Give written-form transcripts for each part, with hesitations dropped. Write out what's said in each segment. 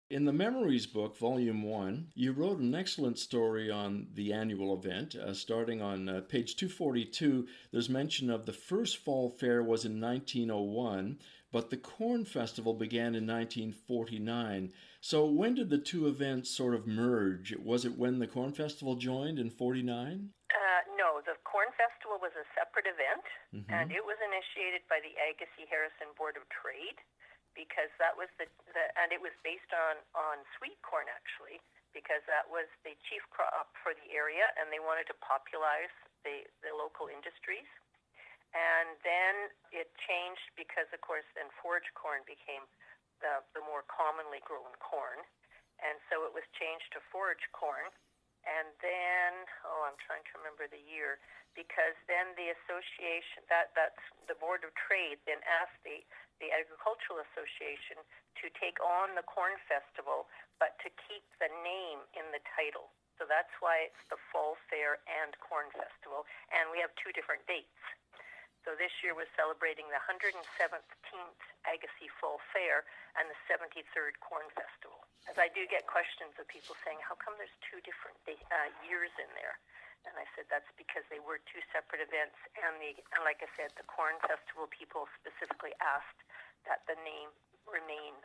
In the Memories book, Volume 1, you wrote an excellent story on the annual event. Starting on page 242, there's mention of the first fall fair was in 1901, but the Corn Festival began in 1949. So when did the two events sort of merge? Was it when the Corn Festival joined in 49? No, the Corn Festival was a separate event, Mm-hmm. and it was initiated by the Agassiz Harrison Board of Trade because that was and it was based on sweet corn actually, because that was the chief crop for the area, and they wanted to popularize the local industries. And then it changed because, of course, then forage corn became the more commonly grown corn, and so it was changed to forage corn. And then, I'm trying to remember the year, because then the association, that's the Board of Trade, then asked the Agricultural Association to take on the Corn Festival, but to keep the name in the title. So that's why it's the Fall Fair and Corn Festival, and we have two different dates. So this year we're celebrating the 117th Agassiz Fall Fair and the 73rd Corn Festival. As I do get questions of people saying, how come there's two different years in there? And I said that's because they were two separate events, and like I said, the Corn Festival people specifically asked that the name remain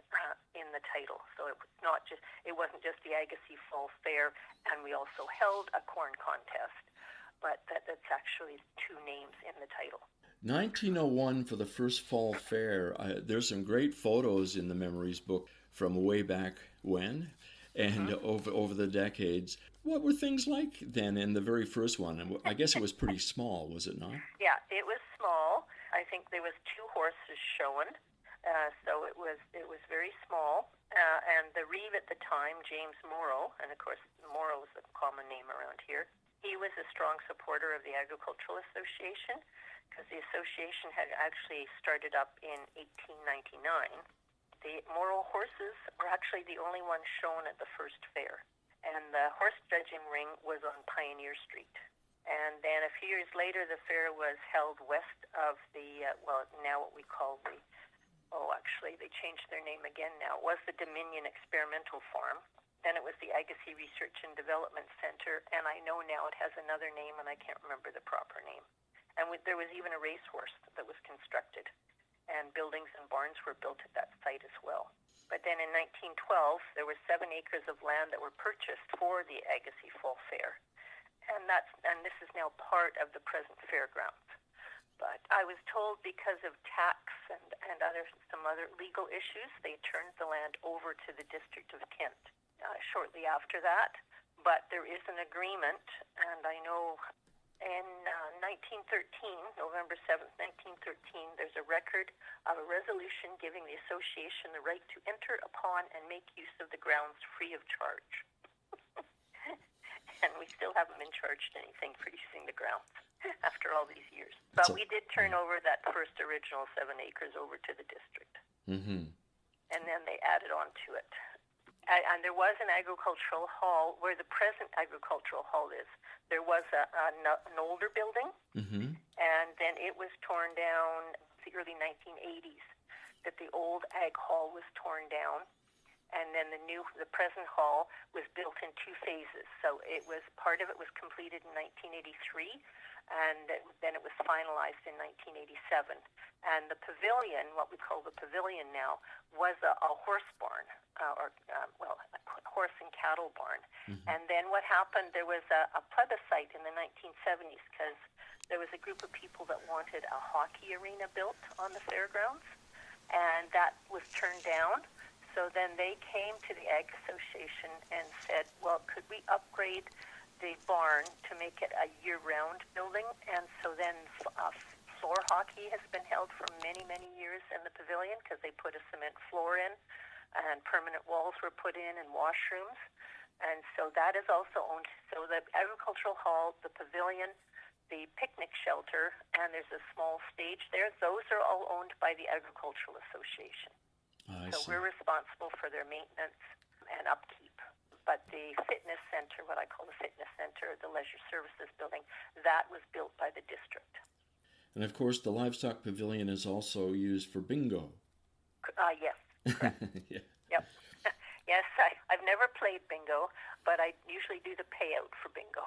in the title. So it wasn't just the Agassiz Fall Fair, and we also held a corn contest, but that's actually two names in the title. 1901 for the first fall fair. There's some great photos in the Memories book from way back when and Mm-hmm. over the decades. What were things like then in the very first one? And I guess it was pretty small, was it not? Yeah, it was small. I think there was two horses shown, so it was very small. And the reeve at the time, James Morrow, and of course Morrow is a common name around here. He was a strong supporter of the Agricultural Association because the association had actually started up in 1899. The Morrow horses were actually the only ones shown at the first fair, and the horse judging ring was on Pioneer Street. And then a few years later, the fair was held west of now what we call actually they changed their name again now. It was the Dominion Experimental Farm. Then it was the Agassiz Research and Development Center, and I know now it has another name, and I can't remember the proper name. And there was even a racehorse that was constructed, and buildings and barns were built at that site as well. But then in 1912, there were 7 acres of land that were purchased for the Agassiz Fall Fair, and this is now part of the present fairgrounds. But I was told because of tax and some other legal issues, they turned the land over to the District of Kent shortly after that. But there is an agreement, and I know in 1913, November 7th, 1913, there's a record of a resolution giving the association the right to enter upon and make use of the grounds free of charge. And we still haven't been charged anything for using the grounds after all these years. But we did turn over that first original 7 acres over to the district. Mm-hmm. And then they added on to it. And there was an agricultural hall where the present agricultural hall is. There was an older building, Mm-hmm. and then it was torn down in the early 1980s, that the old ag hall was torn down. And then the present hall was built in 2 phases. So part of it was completed in 1983, and then it was finalized in 1987. And the pavilion, what we call the pavilion now, was a horse barn, a horse and cattle barn. Mm-hmm. And then what happened, there was a plebiscite in the 1970s because there was a group of people that wanted a hockey arena built on the fairgrounds, and that was turned down. So then they came to the Ag Association and said, well, could we upgrade the barn to make it a year-round building? And so then floor hockey has been held for many, many years in the pavilion because they put a cement floor in, and permanent walls were put in, and washrooms. And so that is also owned. So the agricultural hall, the pavilion, the picnic shelter, and there's a small stage there, those are all owned by the Agricultural Association. So we're responsible for their maintenance and upkeep. But the fitness center, what I call the fitness center, the leisure services building, that was built by the district. And of course, the livestock pavilion is also used for bingo. Yes, correct. Yeah. Yep. Yes, I've never played bingo, but I usually do the payout for bingo.